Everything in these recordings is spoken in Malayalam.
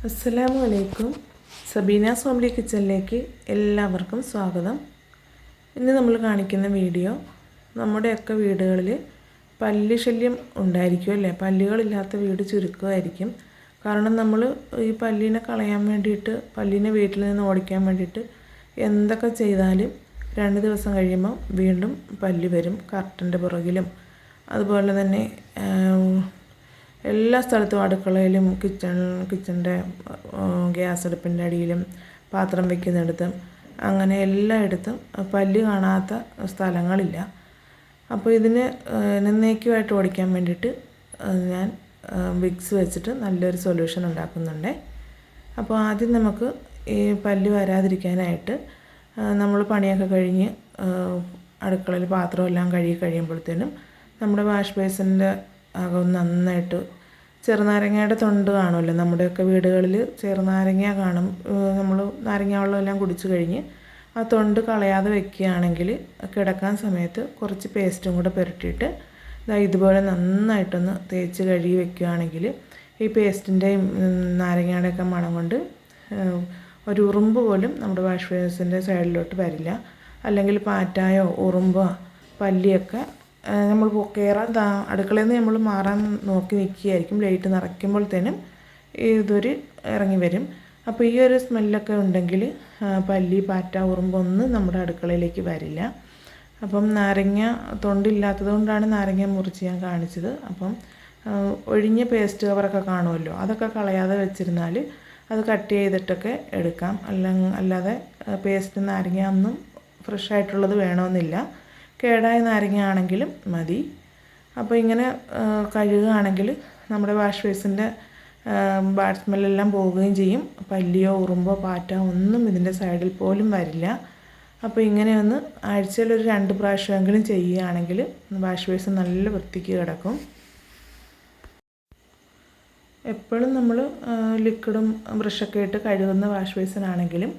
അസ്സലാമു അലൈക്കും. സബീന ഫാമിലി കിച്ചണിലേക്ക് എല്ലാവർക്കും സ്വാഗതം. ഇന്ന് നമ്മൾ കാണിക്കുന്ന വീഡിയോ നമ്മുടെയൊക്കെ വീടുകളിൽ പല്ലി ശല്യം ഉണ്ടായിരിക്കും അല്ലേ. പല്ലികളില്ലാത്ത വീട് ചുരുക്കമായിരിക്കും. കാരണം നമ്മൾ ഈ പല്ലിനെ കളയാൻ വേണ്ടിയിട്ട്, പല്ലിനെ വീട്ടിൽ നിന്ന് ഓടിക്കാൻ വേണ്ടിയിട്ട് എന്തൊക്കെ ചെയ്താലും 2 ദിവസം കഴിയുമ്പോൾ വീണ്ടും പല്ലി വരും. കർട്ടൻ്റെ പുറകിലും അതുപോലെ തന്നെ എല്ലാ സ്ഥലത്തും, അടുക്കളയിലും കിച്ചൻ്റെ ഗ്യാസ് അടുപ്പിൻ്റെ അടിയിലും പാത്രം വയ്ക്കുന്നിടത്തും അങ്ങനെ എല്ലായിടത്തും പല്ല് കാണാത്ത സ്ഥലങ്ങളില്ല. അപ്പോൾ ഇതിന് എന്നേക്കുമായിട്ട് ഓടിക്കാൻ വേണ്ടിയിട്ട് ഞാൻ വിക്സ് വെച്ചിട്ട് നല്ലൊരു സൊല്യൂഷൻ ഉണ്ടാക്കുന്നുണ്ട്. അപ്പോൾ ആദ്യം നമുക്ക് ഈ പല്ല് വരാതിരിക്കാനായിട്ട് നമ്മൾ പണിയൊക്കെ കഴിഞ്ഞ് അടുക്കളയിൽ പാത്രമെല്ലാം കഴുകി കഴിയുമ്പോഴത്തേനും നമ്മുടെ വാഷ് ബേസിൻ്റെ അകം നന്നായിട്ട്, ചെറുനാരങ്ങയുടെ തൊണ്ട് കാണുമല്ലോ നമ്മുടെയൊക്കെ വീടുകളിൽ, ചെറുനാരങ്ങ കാണും. നമ്മൾ നാരങ്ങ വെള്ളം എല്ലാം കുടിച്ച് കഴിഞ്ഞ് ആ തൊണ്ട് കളയാതെ വെക്കുകയാണെങ്കിൽ കിടക്കാൻ സമയത്ത് കുറച്ച് പേസ്റ്റും കൂടെ പുരട്ടിയിട്ട് ഇതുപോലെ നന്നായിട്ടൊന്ന് തേച്ച് കഴുകി വെക്കുകയാണെങ്കിൽ ഈ പേസ്റ്റിൻ്റെയും നാരങ്ങയുടെയൊക്കെ മണം കൊണ്ട് ഒരു ഉറുമ്പ് പോലും നമ്മുടെ വാഷ് ബേസിൻ്റെ സൈഡിലോട്ട് വരില്ല. അല്ലെങ്കിൽ പാറ്റായോ ഉറുമ്പോ പല്ലിയൊക്കെ നമ്മൾ കയറാൻ അടുക്കളയിൽ നിന്ന് നമ്മൾ മാറാൻ നോക്കി നിൽക്കുകയായിരിക്കും. ലൈറ്റ് നിറയ്ക്കുമ്പോഴത്തേനും ഇതൊരു ഇറങ്ങി വരും. അപ്പോൾ ഈ ഒരു സ്മെല്ലൊക്കെ ഉണ്ടെങ്കിൽ പല്ലി, പാറ്റ, ഉറുമ്പൊന്നും നമ്മുടെ അടുക്കളയിലേക്ക് വരില്ല. അപ്പം നാരങ്ങ തൊണ്ടില്ലാത്തത് കൊണ്ടാണ് നാരങ്ങ മുറിച്ച് ഞാൻ കാണിച്ചത്. അപ്പം ഒഴിഞ്ഞ പേസ്റ്റ് കവറൊക്കെ കാണുമല്ലോ, അതൊക്കെ കളയാതെ വെച്ചിരുന്നാൽ അത് കട്ട് ചെയ്തിട്ടൊക്കെ എടുക്കാം. അല്ലാതെ പേസ്റ്റ് നാരങ്ങ ഒന്നും ഫ്രഷായിട്ടുള്ളത് വേണമെന്നില്ല. കേടായ നാരങ്ങ ആണെങ്കിലും മതി. അപ്പോൾ ഇങ്ങനെ കഴുകുകയാണെങ്കിൽ നമ്മുടെ വാഷ് ബേസിൻ്റെ ബാഡ് സ്മെല്ലെല്ലാം പോവുകയും ചെയ്യും. പല്ലിയോ ഉറുമ്പോ പാറ്റ ഒന്നും ഇതിൻ്റെ സൈഡിൽ പോലും വരില്ല. അപ്പോൾ ഇങ്ങനെയൊന്ന് ആഴ്ചയിൽ ഒരു 2 പ്രാവശ്യമെങ്കിലും ചെയ്യുകയാണെങ്കിൽ വാഷ് ബേസ് നല്ല വൃത്തിക്ക് കിടക്കും. എപ്പോഴും നമ്മൾ ലിക്വിഡും ബ്രഷൊക്കെ ഇട്ട് കഴുകുന്ന വാഷ് ബേസിനാണെങ്കിലും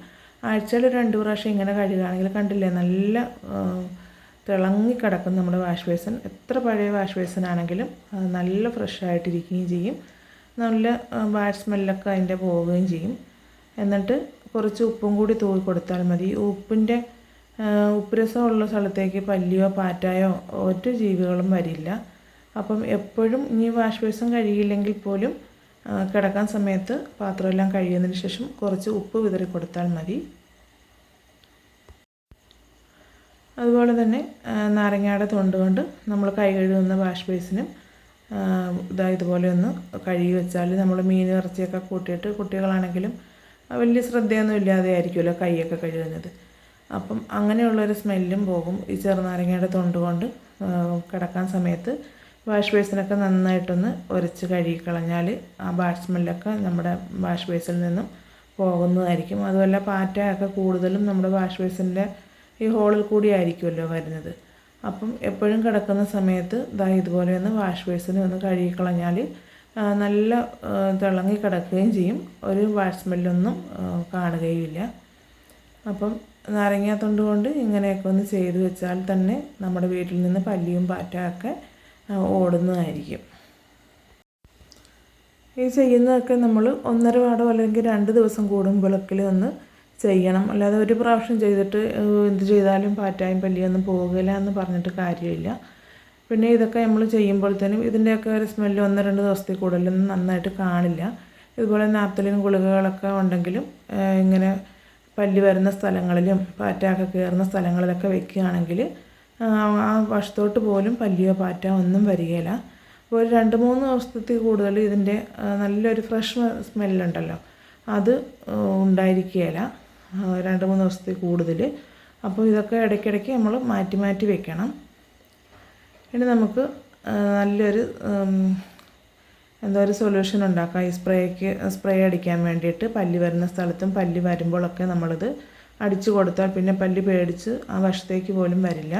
ആഴ്ചയിൽ 2 പ്രാവശ്യം ഇങ്ങനെ കഴുകുകയാണെങ്കിൽ കണ്ടില്ലേ, നല്ല തിളങ്ങിക്കിടക്കും നമ്മുടെ വാഷ് ബേസിൻ. എത്ര പഴയ വാഷ് ബേസിനാണെങ്കിലും നല്ല ഫ്രഷായിട്ടിരിക്കുകയും ചെയ്യും. നല്ല ബാഡ് സ്മെല്ലൊക്കെ അതിൻ്റെ പോവുകയും ചെയ്യും. എന്നിട്ട് കുറച്ച് ഉപ്പും കൂടി തൂവി കൊടുത്താൽ മതി. ഉപ്പ് രസമുള്ള സ്ഥലത്തേക്ക് പല്ലിയോ പാറ്റായോ ഒരു ജീവികളും വരില്ല. അപ്പം എപ്പോഴും ഇനി വാഷ് ബേസിൻ കഴുകിയില്ലെങ്കിൽ പോലും കിടക്കാൻ സമയത്ത് പാത്രമെല്ലാം കഴുകിയതിന് ശേഷം കുറച്ച് ഉപ്പ് വിതറി കൊടുത്താൽ മതി. അതുപോലെ തന്നെ നാരങ്ങയുടെ തൊണ്ട് കൊണ്ട് നമ്മൾ കൈ കഴുകുന്ന വാഷ് ബേസിനും ഇതുപോലെ ഒന്ന് കഴുകി വെച്ചാൽ, നമ്മൾ മീൻ ഇറച്ചിയൊക്കെ കൂട്ടിയിട്ട് കുട്ടികളാണെങ്കിലും വലിയ ശ്രദ്ധയൊന്നും ഇല്ലാതെ ആയിരിക്കുമല്ലോ കൈയൊക്കെ കഴുകുന്നത്. അപ്പം അങ്ങനെയുള്ളൊരു സ്മെല്ലും പോകും. ഈ ചെറുനാരങ്ങയുടെ തൊണ്ട് കൊണ്ട് കിടക്കാൻ സമയത്ത് വാഷ് ബേസിനൊക്കെ നന്നായിട്ടൊന്ന് ഉരച്ച് കഴുകിക്കളഞ്ഞാൽ ആ ബാഡ് സ്മെല്ലൊക്കെ നമ്മുടെ വാഷ് ബേസിൽ നിന്നും പോകുന്നതായിരിക്കും. അതുപോലെ പാറ്റയൊക്കെ കൂടുതലും നമ്മുടെ വാഷ് ബേസിൻ്റെ ഈ ഹോളിൽ കൂടി ആയിരിക്കുമല്ലോ വരുന്നത്. അപ്പം എപ്പോഴും കിടക്കുന്ന സമയത്ത് ഇതുപോലെ ഒന്ന് വാഷ് ബേസിനെ ഒന്ന് കഴുകിക്കളഞ്ഞാൽ നല്ല തിളങ്ങി കിടക്കുകയും ചെയ്യും. ഒരു ബാഡ് സ്മെല്ലൊന്നും കാണുകയുമില്ല. അപ്പം നാരങ്ങാത്തൊണ്ട് കൊണ്ട് ഇങ്ങനെയൊക്കെ ഒന്ന് ചെയ്ത് വെച്ചാൽ തന്നെ നമ്മുടെ വീട്ടിൽ നിന്ന് പല്ലിയും പാറ്റയൊക്കെ ഓടുന്നതായിരിക്കും. ഈ ചെയ്യുന്നതൊക്കെ നമ്മൾ 1.5 പാടോ അല്ലെങ്കിൽ 2 ദിവസം കൂടുമ്പോഴൊക്കെ ഒന്ന് ചെയ്യണം. അല്ലാതെ ഒരു പ്രാവശ്യം ചെയ്തിട്ട് എന്ത് ചെയ്താലും പാറ്റായും പല്ലിയൊന്നും പോകില്ല എന്ന് പറഞ്ഞിട്ട് കാര്യമില്ല. പിന്നെ ഇതൊക്കെ നമ്മൾ ചെയ്യുമ്പോഴത്തേനും ഇതിൻ്റെയൊക്കെ ഒരു സ്മെല്ല് 1-2 ദിവസത്തിൽ കൂടുതലൊന്നും നന്നായിട്ട് കാണില്ല. ഇതുപോലെ നാപ്തലിൻ ഗുളികകളൊക്കെ ഉണ്ടെങ്കിലും ഇങ്ങനെ പല്ലി വരുന്ന സ്ഥലങ്ങളിലും പാറ്റയൊക്കെ കയറുന്ന സ്ഥലങ്ങളിലൊക്കെ വെക്കുകയാണെങ്കിൽ ആ വശത്തോട്ട് പോലും പല്ലിയോ പാറ്റ ഒന്നും വരികയില്ല. അപ്പോൾ ഒരു 2-3 ദിവസത്തിൽ കൂടുതൽ ഇതിൻ്റെ നല്ലൊരു ഫ്രഷ് സ്മെല്ലുണ്ടല്ലോ, അത് ഉണ്ടായിരിക്കുകയില്ല 2-3 ദിവസത്തിൽ കൂടുതൽ. അപ്പോൾ ഇതൊക്കെ ഇടയ്ക്കിടയ്ക്ക് നമ്മൾ മാറ്റി മാറ്റി വെക്കണം. ഇനി നമുക്ക് നല്ലൊരു ഒരു സൊല്യൂഷൻ ഉണ്ടാക്കാം. ഈ സ്പ്രേ അടിക്കാൻ വേണ്ടിയിട്ട് പല്ലി വരുന്ന സ്ഥലത്തും പല്ലി വരുമ്പോഴൊക്കെ നമ്മളിത് അടിച്ചു കൊടുത്താൽ പിന്നെ പല്ലി പേടിച്ച് ആ വശത്തേക്ക് പോലും വരില്ല.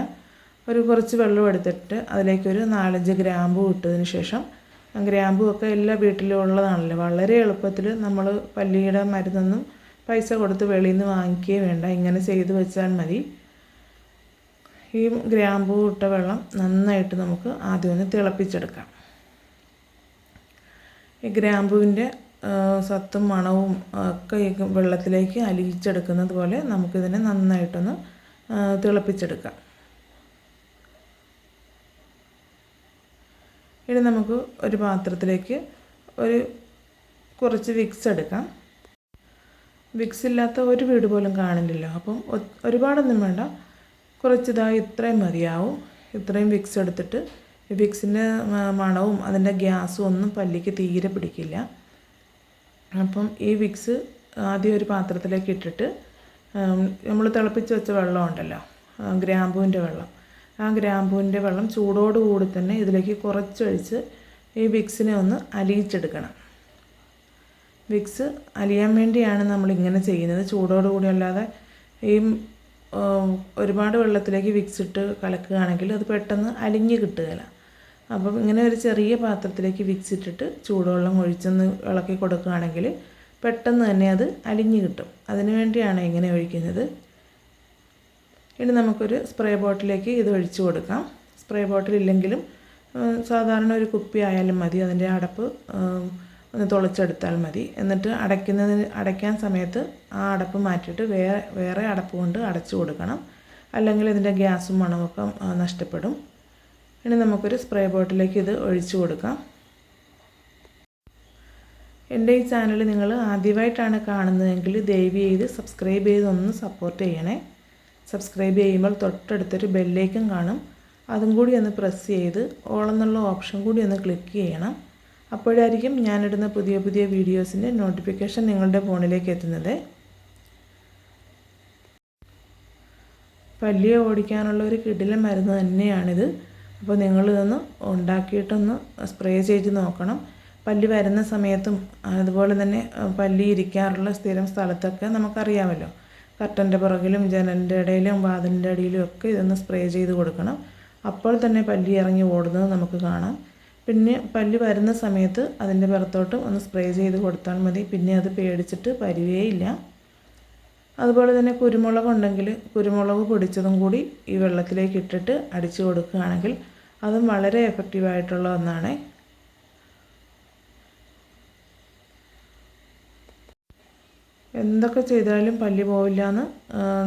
കുറച്ച് വെള്ളം എടുത്തിട്ട് അതിലേക്കൊരു 4-5 ഗ്രാമ്പൂ ഇട്ടതിന് ശേഷം, ഗ്രാമ്പൂ ഒക്കെ എല്ലാ വീട്ടിലും ഉള്ളതാണല്ലോ, വളരെ എളുപ്പത്തിൽ നമ്മൾ പല്ലിയുടെ മരുന്നൊന്നും പൈസ കൊടുത്ത് വെളിയിൽ നിന്ന് വാങ്ങിക്കുകയേ വേണ്ട. ഇങ്ങനെ ചെയ്ത് വെച്ചാൽ മതി. ഈ ഗ്രാമ്പൂ ഇട്ട വെള്ളം നന്നായിട്ട് നമുക്ക് ആദ്യം ഒന്ന് തിളപ്പിച്ചെടുക്കാം. ഈ ഗ്രാമ്പൂവിൻ്റെ സത്തും മണവും ഒക്കെ ഈ വെള്ളത്തിലേക്ക് അലിയിച്ചെടുക്കുന്നത് പോലെ നമുക്കിതിനെ നന്നായിട്ടൊന്ന് തിളപ്പിച്ചെടുക്കാം. ഇനി നമുക്ക് ഒരു പാത്രത്തിലേക്ക് കുറച്ച് വിക്സ് എടുക്കാം. വിക്സ് ഇല്ലാത്ത ഒരു വീട് പോലും കാണില്ലല്ലോ. അപ്പം ഒരുപാടൊന്നും വേണ്ട, ഇത്രയും മതിയാവും. ഇത്രയും വിക്സ് എടുത്തിട്ട് ഈ വിക്സിൻ്റെ മണവും അതിൻ്റെ ഗ്യാസും ഒന്നും പല്ലിക്ക് തീരെ പിടിക്കില്ല. അപ്പം ഈ വിക്സ് ആദ്യം ഒരു പാത്രത്തിലേക്ക് ഇട്ടിട്ട് നമ്മൾ തിളപ്പിച്ച് വെച്ച വെള്ളം ഉണ്ടല്ലോ, ഗ്രാമ്പൂവിൻ്റെ വെള്ളം, ആ ഗ്രാമ്പൂവിൻ്റെ വെള്ളം ചൂടോടുകൂടി തന്നെ ഇതിലേക്ക് കുറച്ചൊഴിച്ച് ഈ വിക്സിനെ ഒന്ന് അലിയിച്ചെടുക്കണം. വിക്സ് അലിയാൻ വേണ്ടിയാണ് നമ്മളിങ്ങനെ ചെയ്യുന്നത്, ചൂടോടുകൂടി. അല്ലാതെ ഈ ഒരുപാട് വെള്ളത്തിലേക്ക് വിക്സ് ഇട്ട് കലക്കുകയാണെങ്കിൽ അത് പെട്ടെന്ന് അലിഞ്ഞ് കിട്ടുകയില്ല. അപ്പം ഇങ്ങനെ ഒരു ചെറിയ പാത്രത്തിലേക്ക് വിക്സ് ഇട്ടിട്ട് ചൂടുവെള്ളം ഒഴിച്ചൊന്ന് ഇളക്കി കൊടുക്കുകയാണെങ്കിൽ പെട്ടെന്ന് തന്നെ അത് അലിഞ്ഞ് കിട്ടും. അതിനു വേണ്ടിയാണ് ഇങ്ങനെ ഒഴിക്കുന്നത്. ഇനി നമുക്കൊരു സ്പ്രേ ബോട്ടിലേക്ക് ഇത് ഒഴിച്ചു കൊടുക്കാം. സ്പ്രേ ബോട്ടിൽ ഇല്ലെങ്കിലും സാധാരണ ഒരു കുപ്പി ആയാലും മതി. അതിൻ്റെ അടപ്പ് ഒന്ന് തുളച്ചെടുത്താൽ മതി. എന്നിട്ട് അടയ്ക്കാൻ സമയത്ത് ആ അടപ്പ് മാറ്റിയിട്ട് വേറെ അടപ്പ് കൊണ്ട് അടച്ചു കൊടുക്കണം. അല്ലെങ്കിൽ ഇതിൻ്റെ ഗ്യാസും മണമൊക്കെ നഷ്ടപ്പെടും. ഇനി നമുക്കൊരു സ്പ്രേ ബോട്ടിലേക്ക് ഇത് ഒഴിച്ചു കൊടുക്കാം. എൻ്റെ ഈ ചാനൽ നിങ്ങൾ ആദ്യമായിട്ടാണ് കാണുന്നതെങ്കിൽ ദയവ് ചെയ്ത് സബ്സ്ക്രൈബ് ചെയ്ത് ഒന്ന് സപ്പോർട്ട് ചെയ്യണേ. സബ്സ്ക്രൈബ് ചെയ്യുമ്പോൾ തൊട്ടടുത്തൊരു ബെല്ലേക്കും കാണും, അതും കൂടി ഒന്ന് പ്രസ് ചെയ്ത് ഓൾ എന്നുള്ള ഓപ്ഷൻ കൂടി ഒന്ന് ക്ലിക്ക് ചെയ്യണം. അപ്പോഴായിരിക്കും ഞാനിടുന്ന പുതിയ പുതിയ വീഡിയോസിൻ്റെ നോട്ടിഫിക്കേഷൻ നിങ്ങളുടെ ഫോണിലേക്ക് എത്തുന്നത്. പല്ലിയെ ഓടിക്കാനുള്ള ഒരു കിടിലൻ മരുന്ന് തന്നെയാണിത്. അപ്പോൾ നിങ്ങളിതൊന്ന് ഉണ്ടാക്കിയിട്ടൊന്ന് സ്പ്രേ ചെയ്ത് നോക്കണം. പല്ലി വരുന്ന സമയത്തും അതുപോലെ തന്നെ പല്ലി ഇരിക്കാറുള്ള സ്ഥിരം സ്ഥലത്തൊക്കെ നമുക്കറിയാമല്ലോ, കർട്ടൻ്റെ പുറകിലും ജനലിൻ്റെ ഇടയിലും വാതിലിൻ്റെ അടിയിലും ഒക്കെ ഇതൊന്ന് സ്പ്രേ ചെയ്ത് കൊടുക്കണം. അപ്പോൾ തന്നെ പല്ലി ഇറങ്ങി ഓടുന്നത് നമുക്ക് കാണാം. പിന്നെ പല്ലി വരുന്ന സമയത്ത് അതിൻ്റെ പുറത്തോട്ട് ഒന്ന് സ്പ്രേ ചെയ്ത് കൊടുത്താൽ മതി. പിന്നെ അത് പേടിച്ചിട്ട് വരുകയില്ല. അതുപോലെ തന്നെ കുരുമുളക് ഉണ്ടെങ്കിൽ കുരുമുളക് പൊടിച്ചതും കൂടി ഈ വെള്ളത്തിലേക്ക് ഇട്ടിട്ട് അടിച്ചു കൊടുക്കുകയാണെങ്കിൽ അതും വളരെ എഫക്റ്റീവായിട്ടുള്ള ഒന്നാണ്. എന്തൊക്കെ ചെയ്താലും പല്ലി പോവില്ല എന്ന്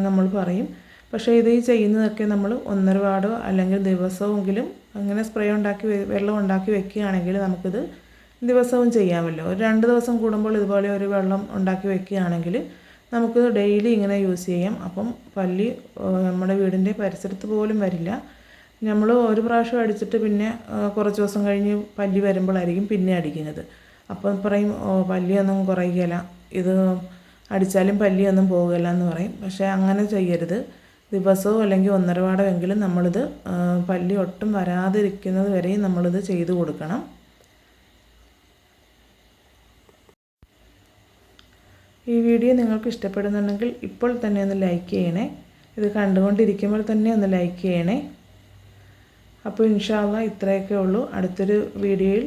നമ്മൾ പറയും. പക്ഷേ ഇത് ഈ ചെയ്യുന്നതൊക്കെ നമ്മൾ ഒന്നര വാടോ അല്ലെങ്കിൽ ദിവസമെങ്കിലും അങ്ങനെ സ്പ്രേ ഉണ്ടാക്കി വെള്ളം ഉണ്ടാക്കി വെക്കുകയാണെങ്കിൽ നമുക്കിത് ദിവസവും ചെയ്യാമല്ലോ. ഒരു 2 ദിവസം കൂടുമ്പോൾ ഇതുപോലെ ഒരു വെള്ളം ഉണ്ടാക്കി വെക്കുകയാണെങ്കിൽ നമുക്ക് ഡെയിലി ഇങ്ങനെ യൂസ് ചെയ്യാം. അപ്പം പല്ലി നമ്മുടെ വീടിൻ്റെ പരിസരത്ത് പോലും വരില്ല. നമ്മൾ ഒരു പ്രാവശ്യം അടിച്ചിട്ട് പിന്നെ കുറച്ച് ദിവസം കഴിഞ്ഞ് പല്ലി വരുമ്പോഴായിരിക്കും പിന്നെ അടിക്കുന്നത്. അപ്പം പറയും പല്ലിയൊന്നും കുറയുകയില്ല, ഇത് അടിച്ചാലും പല്ലിയൊന്നും പോവുകയില്ല എന്ന് പറയും. പക്ഷേ അങ്ങനെ ചെയ്യരുത്. ദിവസവും അല്ലെങ്കിൽ ഒന്നര വാടമെങ്കിലും നമ്മളിത് പല്ലി ഒട്ടും വരാതിരിക്കുന്നത് വരെയും നമ്മളിത് ചെയ്തു കൊടുക്കണം. ഈ വീഡിയോ നിങ്ങൾക്ക് ഇഷ്ടപ്പെടുന്നുണ്ടെങ്കിൽ ഇപ്പോൾ തന്നെ ഒന്ന് ലൈക്ക് ചെയ്യണേ. ഇത് കണ്ടുകൊണ്ടിരിക്കുമ്പോൾ തന്നെ ഒന്ന് ലൈക്ക് ചെയ്യണേ. അപ്പോൾ ഇൻഷാ അല്ലാഹ് ഇത്രയൊക്കെ ഉള്ളൂ. അടുത്തൊരു വീഡിയോയിൽ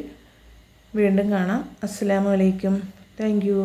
വീണ്ടും കാണാം. അസ്സലാമു അലൈക്കും. Thank you.